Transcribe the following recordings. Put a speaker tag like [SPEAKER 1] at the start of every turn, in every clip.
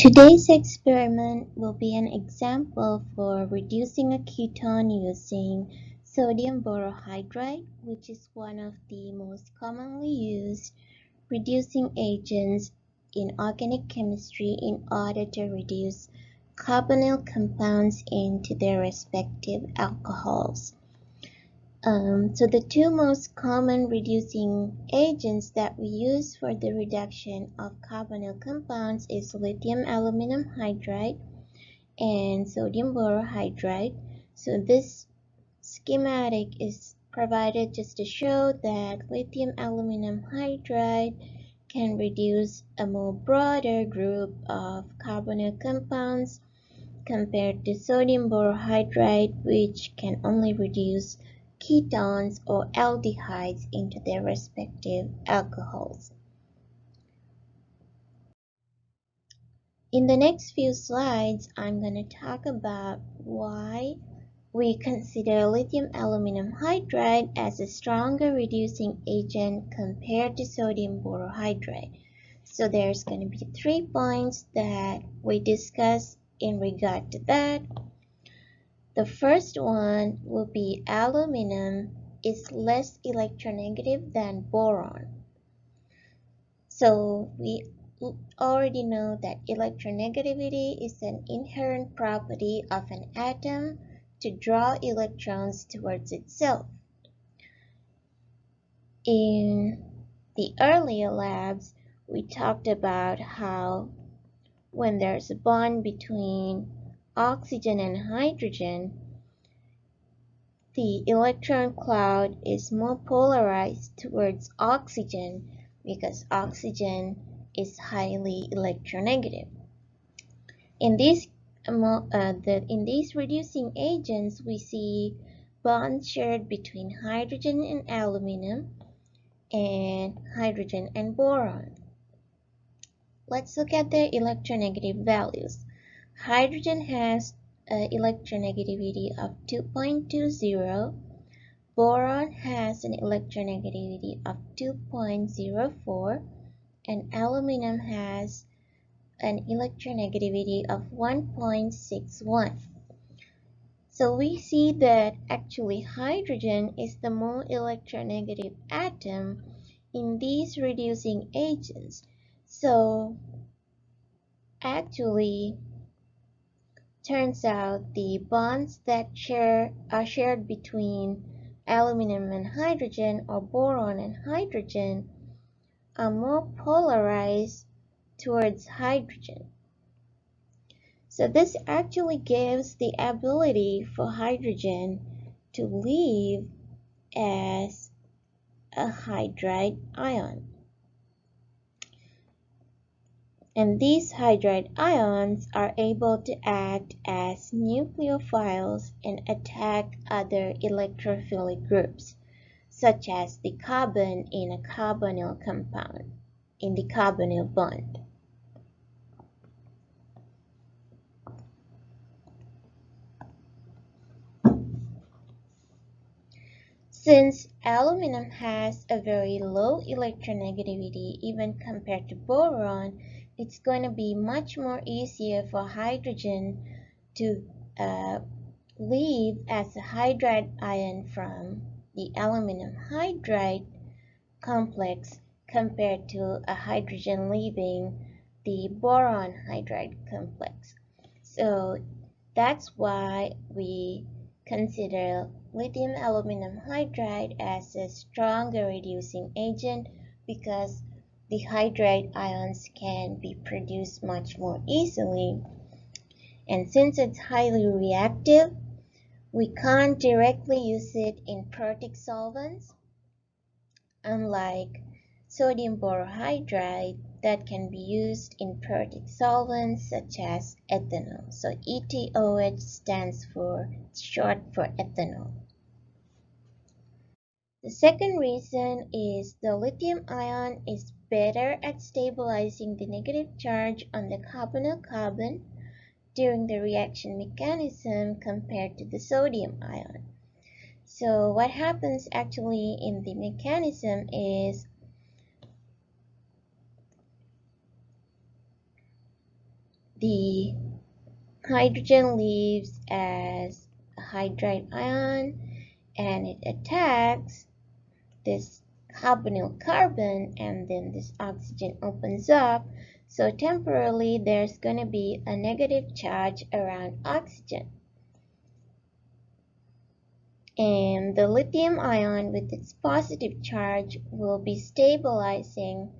[SPEAKER 1] Today's experiment will be an example for reducing a ketone using sodium borohydride, which is one of the most commonly used reducing agents in organic chemistry in order to reduce carbonyl compounds into their respective alcohols. So the two most common reducing agents that we use for the reduction of carbonyl compounds is lithium aluminum hydride and sodium borohydride. So this schematic is provided just to show that lithium aluminum hydride can reduce a more broader group of carbonyl compounds compared to sodium borohydride, which can only reduce ketones or aldehydes into their respective alcohols. In the next few slides, I'm going to talk about why we consider lithium aluminum hydride as a stronger reducing agent compared to sodium borohydride. So there's going to be 3 points that we discuss in regard to that. The first one will be aluminum is less electronegative than boron. So we already know that electronegativity is an inherent property of an atom to draw electrons towards itself. In the earlier labs, we talked about how when there's a bond between oxygen and hydrogen, the electron cloud is more polarized towards oxygen because oxygen is highly electronegative. In these reducing agents, we see bonds shared between hydrogen and aluminum and hydrogen and boron. Let's look at their electronegative values. Hydrogen has electronegativity of 2.20, boron has an electronegativity of 2.04, and aluminum has an electronegativity of 1.61. So we see that actually hydrogen is the more electronegative atom in these reducing agents. So actually turns out the bonds that are shared between aluminum and hydrogen or boron and hydrogen are more polarized towards hydrogen. So this actually gives the ability for hydrogen to leave as a hydride ion. And these hydride ions are able to act as nucleophiles and attack other electrophilic groups, such as the carbon in a carbonyl compound, in the carbonyl bond. Since aluminum has a very low electronegativity even compared to boron, it's going to be much more easier for hydrogen to leave as a hydride ion from the aluminum hydride complex compared to a hydrogen leaving the boron hydride complex. So that's why we consider lithium aluminum hydride as a stronger reducing agent because the hydride ions can be produced much more easily. And since it's highly reactive, we can't directly use it in protic solvents, unlike sodium borohydride that can be used in protic solvents such as ethanol. So ETOH stands for short for ethanol. The second reason is the lithium ion is better at stabilizing the negative charge on the carbonyl carbon during the reaction mechanism compared to the sodium ion. So what happens actually in the mechanism is the hydrogen leaves as a hydride ion and it attacks this carbonyl carbon, and then this oxygen opens up. So temporarily there's going to be a negative charge around oxygen. And the lithium ion with its positive charge will be stabilizing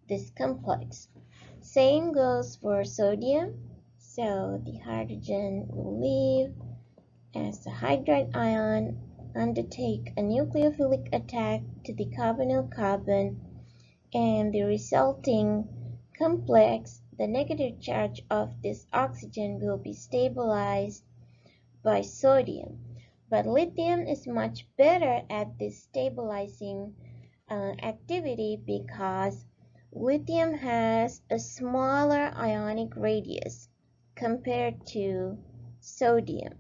[SPEAKER 1] this complex. Same goes for sodium. So the hydrogen will leave as a hydride ion, undertake a nucleophilic attack to the carbonyl carbon, and the resulting complex, the negative charge of this oxygen will be stabilized by sodium. But lithium is much better at this stabilizing activity because lithium has a smaller ionic radius compared to sodium.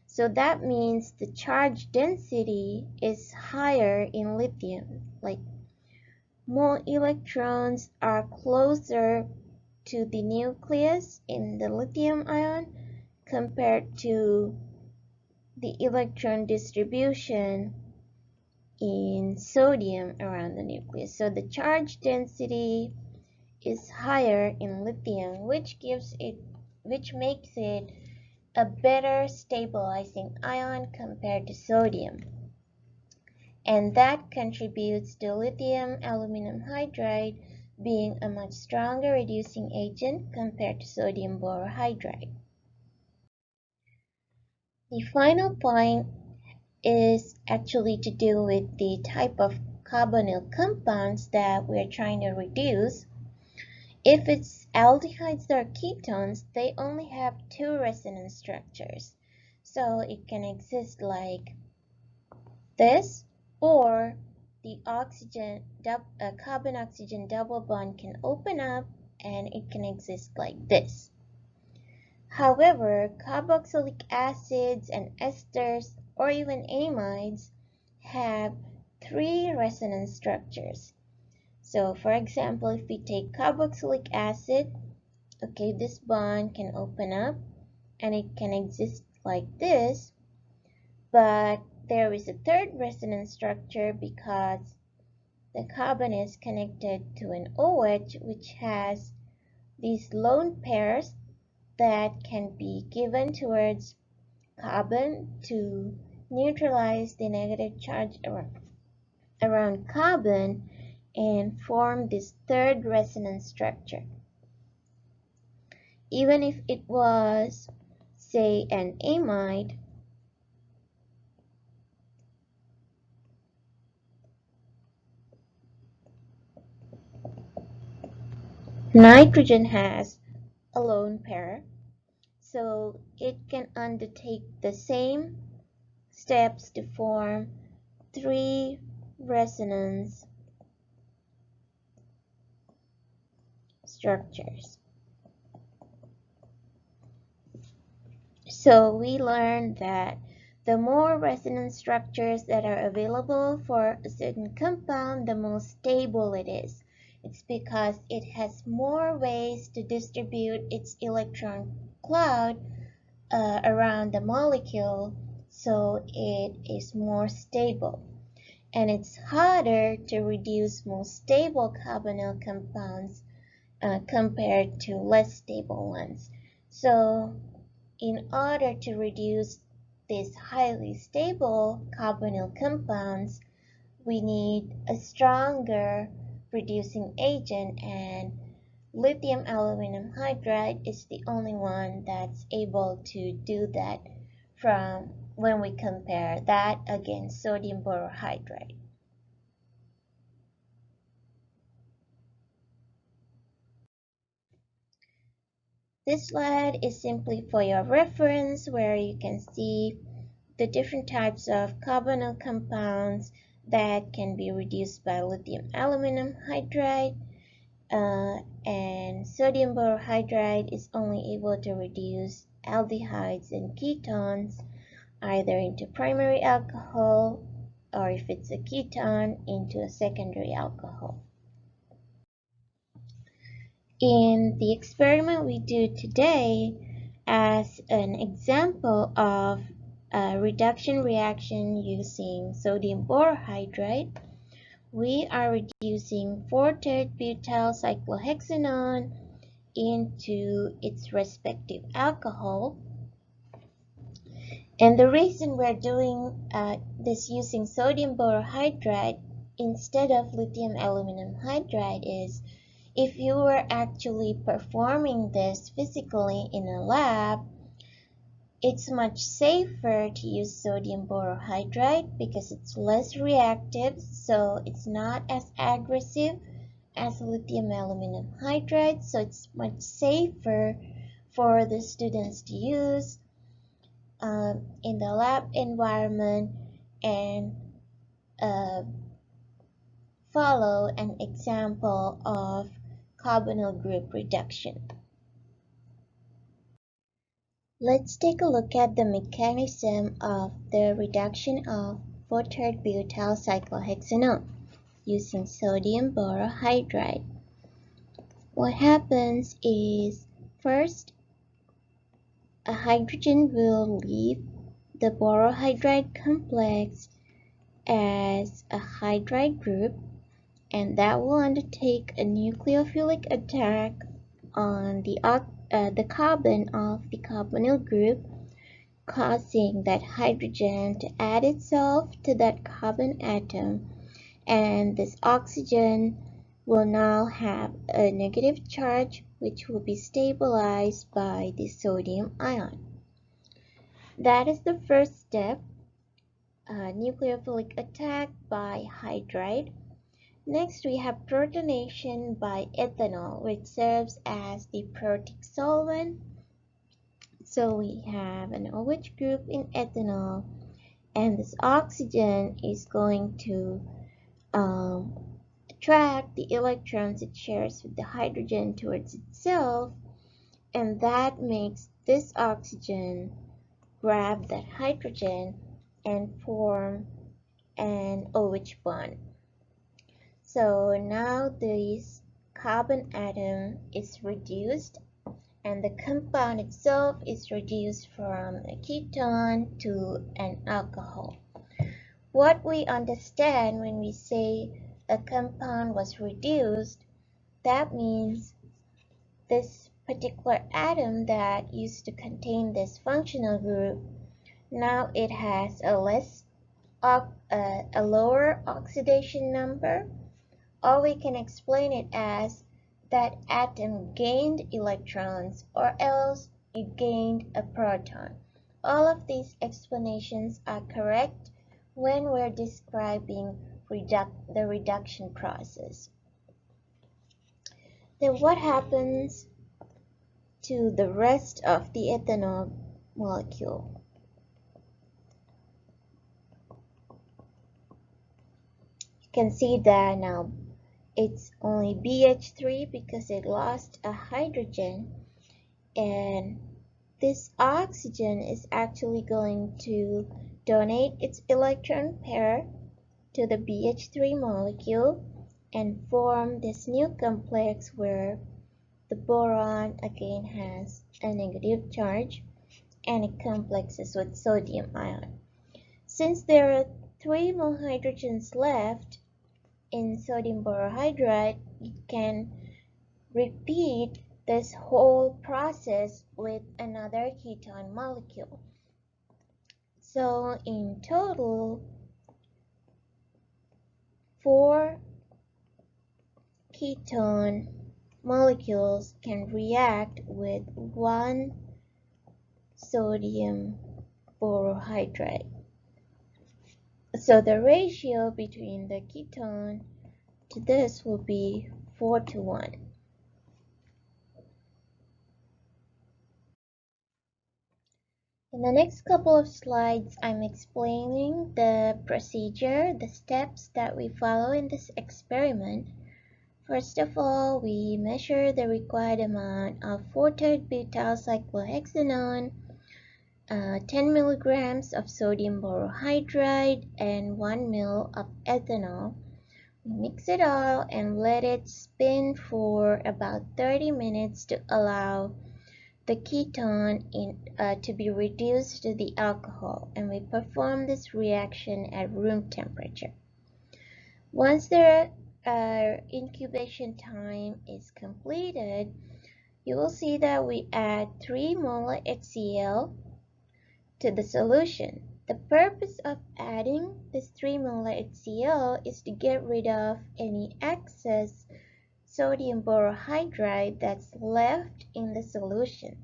[SPEAKER 1] So that means the charge density is higher in lithium, like more electrons are closer to the nucleus in the lithium ion compared to the electron distribution in sodium around the nucleus. So the charge density is higher in lithium, which makes it a better stabilizing ion compared to sodium. And that contributes to lithium aluminum hydride being a much stronger reducing agent compared to sodium borohydride. The final point is actually to do with the type of carbonyl compounds that we're trying to reduce. If it's aldehydes or ketones, they only have two resonance structures. So it can exist like this, or the carbon-oxygen double bond can open up and it can exist like this. However, carboxylic acids and esters, or even amides, have three resonance structures. So for example, if we take carboxylic acid, okay, this bond can open up and it can exist like this, but there is a third resonance structure because the carbon is connected to an OH which has these lone pairs that can be given towards carbon to neutralize the negative charge around carbon and form this third resonance structure. Even if it was, say, an amide, nitrogen has a lone pair, so it can undertake the same steps to form three resonance structures. So we learned that the more resonance structures that are available for a certain compound, the more stable it is. It's because it has more ways to distribute its electron cloud around the molecule, so it is more stable. And it's harder to reduce more stable carbonyl compounds compared to less stable ones. So in order to reduce these highly stable carbonyl compounds, we need a stronger reducing agent, and lithium aluminum hydride is the only one that's able to do that from when we compare that against sodium borohydride. This slide is simply for your reference, where you can see the different types of carbonyl compounds that can be reduced by lithium aluminum hydride, and sodium borohydride is only able to reduce aldehydes and ketones either into primary alcohol, or if it's a ketone, into a secondary alcohol. In the experiment we do today, as an example of a reduction reaction using sodium borohydride, we are reducing 4-butyl cyclohexanone into its respective alcohol. And the reason we're doing this using sodium borohydride instead of lithium aluminum hydride is, if you were actually performing this physically in a lab, it's much safer to use sodium borohydride because it's less reactive, so it's not as aggressive as lithium aluminum hydride, so it's much safer for the students to use in the lab environment and follow an example of carbonyl group reduction. Let's take a look at the mechanism of the reduction of 4-butyl cyclohexanone using sodium borohydride. What happens is, first, a hydrogen will leave the borohydride complex as a hydride group, and that will undertake a nucleophilic attack on the carbon of the carbonyl group, causing that hydrogen to add itself to that carbon atom, and this oxygen will now have a negative charge which will be stabilized by the sodium ion. That is the first step, nucleophilic attack by hydride. Next, we have protonation by ethanol, which serves as the protic solvent. So we have an OH group in ethanol, and this oxygen is going to attract the electrons it shares with the hydrogen towards itself, and that makes this oxygen grab that hydrogen and form an OH bond. So now this carbon atom is reduced, and the compound itself is reduced from a ketone to an alcohol. What we understand when we say a compound was reduced, that means this particular atom that used to contain this functional group, now it has a lower oxidation number, or we can explain it as that atom gained electrons, or else it gained a proton. All of these explanations are correct when we're describing the reduction process. Then what happens to the rest of the ethanol molecule? You can see that now it's only BH3 because it lost a hydrogen, and this oxygen is actually going to donate its electron pair to the BH3 molecule and form this new complex where the boron again has a negative charge and it complexes with sodium ion. Since there are 3 more hydrogens left in sodium borohydride, it can repeat this whole process with another ketone molecule. So in total, 4 ketone molecules can react with 1 sodium borohydride. So the ratio between the ketone to this will be 4:1. In the next couple of slides, I'm explaining the procedure, the steps that we follow in this experiment. First of all, we measure the required amount of 4-butyl cyclohexanone, 10 milligrams of sodium borohydride, and 1 ml of ethanol. Mix it all and let it spin for about 30 minutes to allow the ketone to be reduced to the alcohol, and we perform this reaction at room temperature. Once the incubation time is completed, you will see that we add 3 molar HCl to the solution. The purpose of adding this 3 molar HCl is to get rid of any excess sodium borohydride that's left in the solution.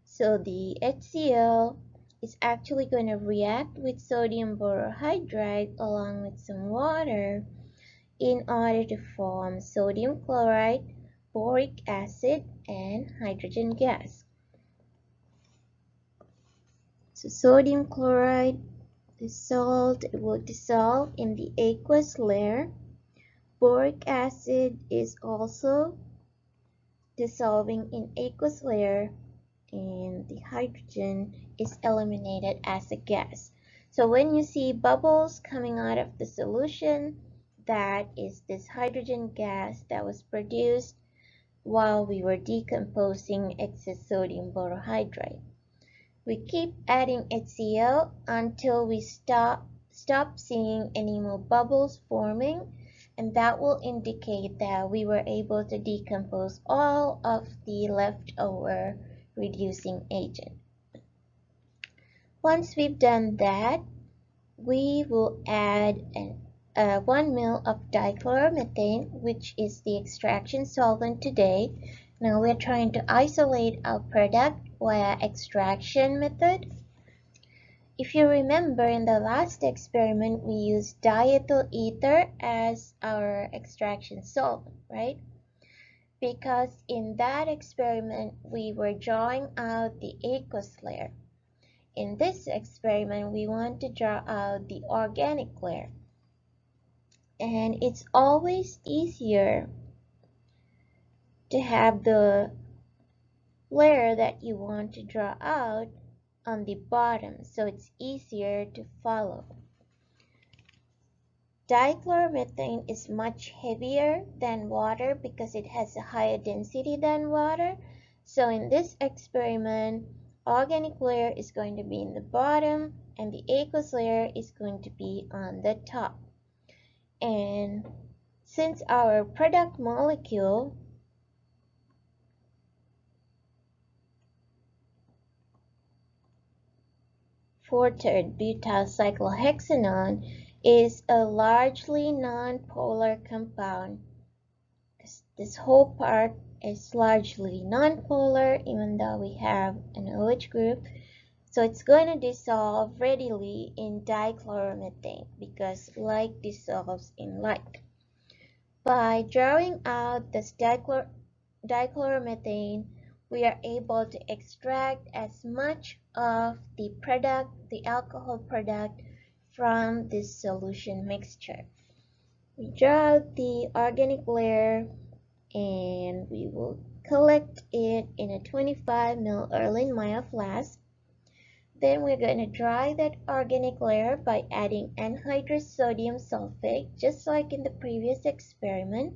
[SPEAKER 1] So the HCl is actually going to react with sodium borohydride along with some water in order to form sodium chloride, boric acid, and hydrogen gas. So sodium chloride will dissolve in the aqueous layer. Boric acid is also dissolving in aqueous layer, and the hydrogen is eliminated as a gas. So when you see bubbles coming out of the solution, that is this hydrogen gas that was produced while we were decomposing excess sodium borohydride. We keep adding HCl until we stop seeing any more bubbles forming, and that will indicate that we were able to decompose all of the leftover reducing agent. Once we've done that, we will add 1 ml of dichloromethane, which is the extraction solvent today. Now we're trying to isolate our product via extraction method. If you remember, in the last experiment, we used diethyl ether as our extraction solvent, right? Because in that experiment, we were drawing out the aqueous layer. In this experiment, we want to draw out the organic layer. And it's always easier to have the layer that you want to draw out on the bottom, so it's easier to follow. Dichloromethane is much heavier than water because it has a higher density than water. So in this experiment, organic layer is going to be in the bottom and the aqueous layer is going to be on the top. And since our product molecule four-third butyl cyclohexanone is a largely non-polar compound. This whole part is largely non-polar even though we have an OH group. So it's going to dissolve readily in dichloromethane because like dissolves in like. By drawing out this dichloromethane, we are able to extract as much of the product, the alcohol product, from this solution mixture. We draw out the organic layer and we will collect it in a 25 ml Erlenmeyer flask. Then we're going to dry that organic layer by adding anhydrous sodium sulfate, just like in the previous experiment.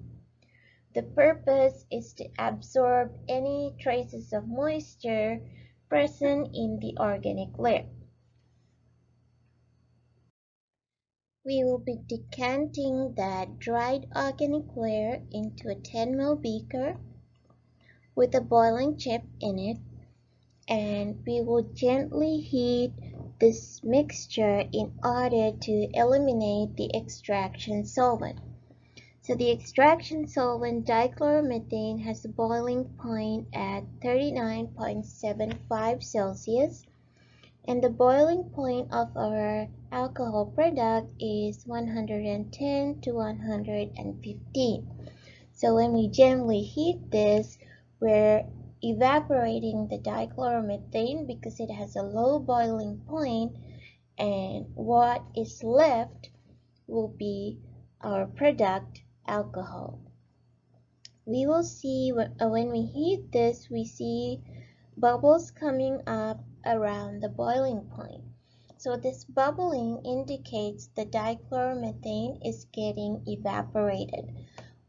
[SPEAKER 1] The purpose is to absorb any traces of moisture present in the organic layer. We will be decanting that dried organic layer into a 10 ml beaker with a boiling chip in it, and we will gently heat this mixture in order to eliminate the extraction solvent. So the extraction solvent dichloromethane has a boiling point at 39.75 Celsius, and the boiling point of our alcohol product is 110 to 115. So when we gently heat this, we're evaporating the dichloromethane because it has a low boiling point, and what is left will be our product alcohol. We will see when we heat this, we see bubbles coming up around the boiling point. So this bubbling indicates the dichloromethane is getting evaporated.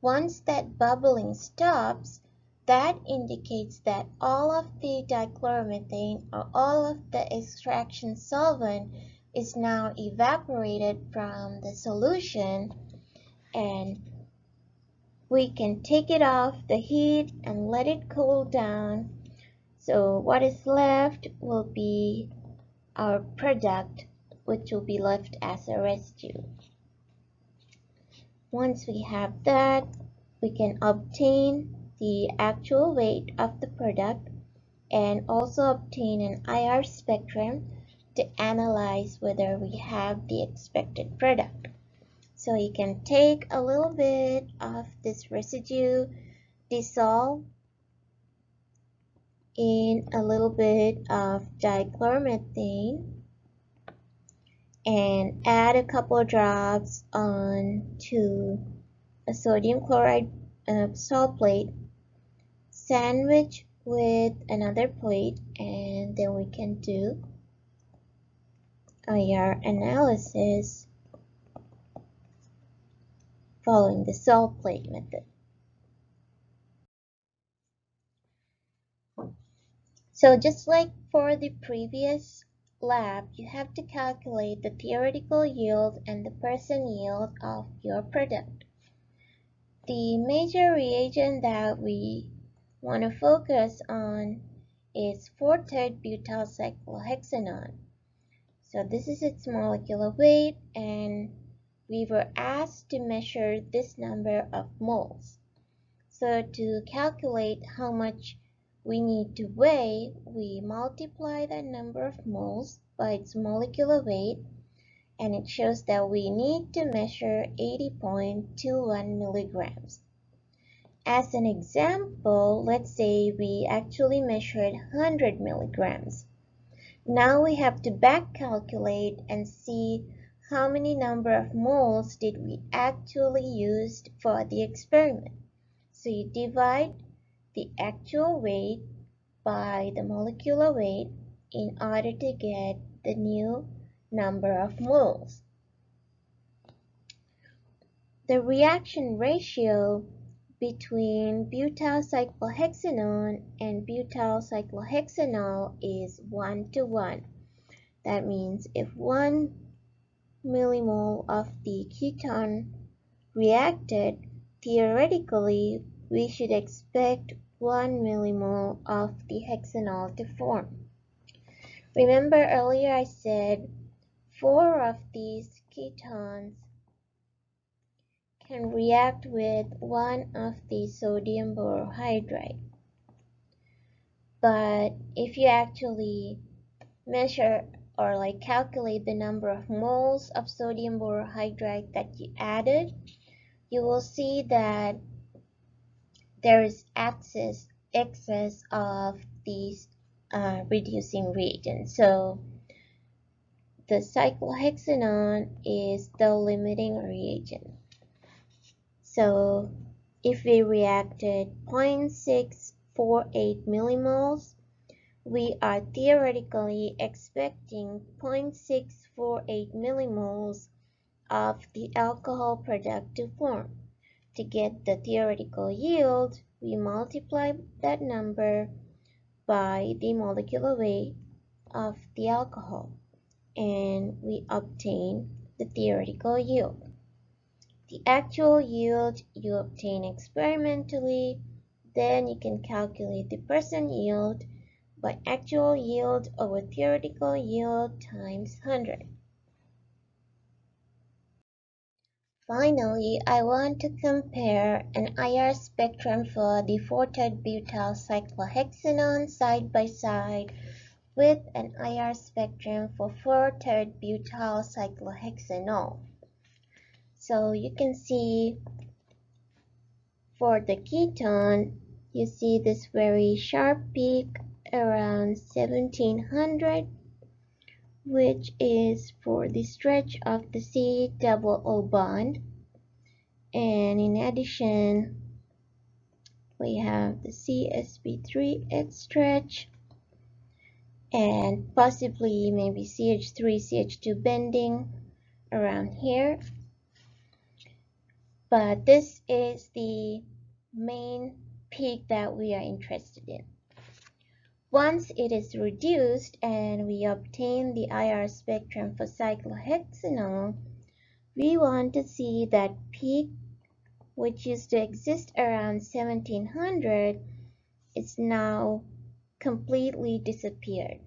[SPEAKER 1] Once that bubbling stops, that indicates that all of the dichloromethane or all of the extraction solvent is now evaporated from the solution, and we can take it off the heat and let it cool down. So what is left will be our product, which will be left as a residue. Once we have that, we can obtain the actual weight of the product and also obtain an IR spectrum to analyze whether we have the expected product. So you can take a little bit of this residue, dissolve in a little bit of dichloromethane, and add a couple of drops onto a sodium chloride salt plate, sandwich with another plate, and then we can do IR analysis following the salt plate method. So just like for the previous lab, you have to calculate the theoretical yield and the percent yield of your product. The major reagent that we want to focus on is 4,3-butyl cyclohexanone. So this is its molecular weight, and we were asked to measure this number of moles. So to calculate how much we need to weigh, we multiply that number of moles by its molecular weight, and it shows that we need to measure 80.21 milligrams. As an example, let's say we actually measured 100 milligrams. Now we have to back calculate and see how many number of moles did we actually use for the experiment. So you divide the actual weight by the molecular weight in order to get the new number of moles. The reaction ratio between butyl cyclohexanone and butyl cyclohexanol is 1:1. That means if 1 millimole of the ketone reacted, theoretically we should expect 1 millimole of the hexanol to form. Remember earlier I said 4 of these ketones can react with 1 of the sodium borohydride. But if you actually measure or calculate the number of moles of sodium borohydride that you added, you will see that there is excess of these reducing reagents. So the cyclohexanone is the limiting reagent. So if we reacted 0.648 millimoles, we are theoretically expecting 0.648 millimoles of the alcohol product to form. To get the theoretical yield, we multiply that number by the molecular weight of the alcohol, and we obtain the theoretical yield. The actual yield you obtain experimentally, then you can calculate the percent yield by actual yield over theoretical yield times 100. Finally, I want to compare an IR spectrum for the 4,3-butyl cyclohexanone side by side with an IR spectrum for 4,3-butyl cyclohexanol. So you can see for the ketone, you see this very sharp peak around 1700, which is for the stretch of the C-double-O bond. And in addition, we have the CsP3 stretch, and possibly maybe CH3, CH2 bending around here. But this is the main peak that we are interested in. Once it is reduced and we obtain the IR spectrum for cyclohexanol, we want to see that peak, which used to exist around 1700, is now completely disappeared.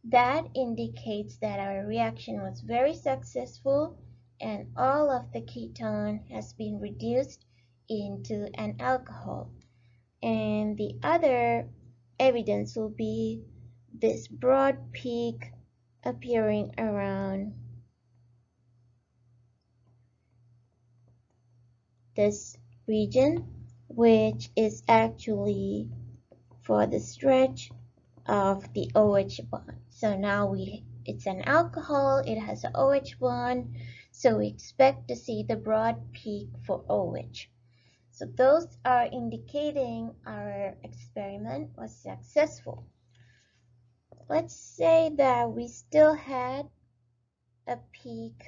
[SPEAKER 1] That indicates that our reaction was very successful and all of the ketone has been reduced into an alcohol. And the other evidence will be this broad peak appearing around this region, which is actually for the stretch of the OH bond. So now it's an alcohol, it has an OH bond, so we expect to see the broad peak for OH. So those are indicating our experiment was successful. Let's say that we still had a peak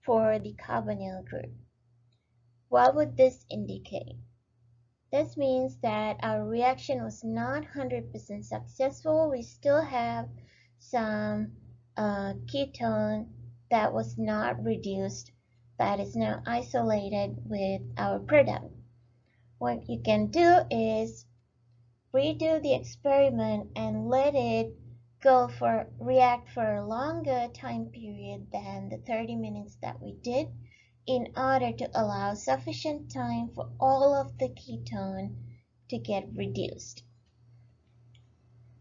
[SPEAKER 1] for the carbonyl group. What would this indicate? This means that our reaction was not 100% successful. We still have some ketone that was not reduced, that is now isolated with our product. What you can do is redo the experiment and let it react for a longer time period than the 30 minutes that we did, in order to allow sufficient time for all of the ketone to get reduced.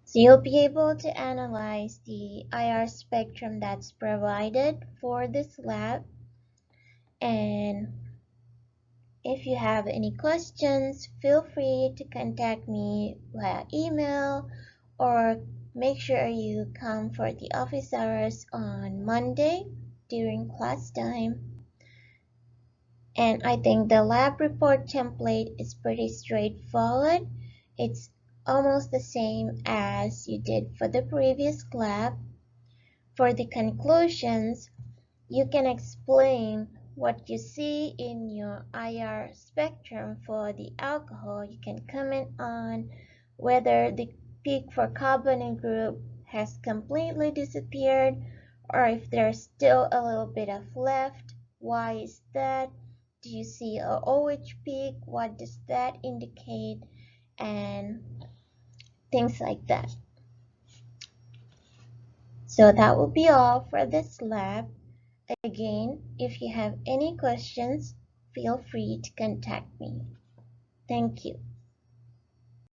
[SPEAKER 1] So you'll be able to analyze the IR spectrum that's provided for this lab. And if you have any questions, feel free to contact me via email, or make sure you come for the office hours on Monday during class time. And I think the lab report template is pretty straightforward. It's almost the same as you did for the previous lab. For the conclusions, you can explain what you see in your IR spectrum for the alcohol. You can comment on whether the peak for carbonyl group has completely disappeared, or if there's still a little bit of left. Why is that? Do you see a OH peak? What does that indicate? And things like that. So that will be all for this lab. Again, if you have any questions, feel free to contact me. Thank you.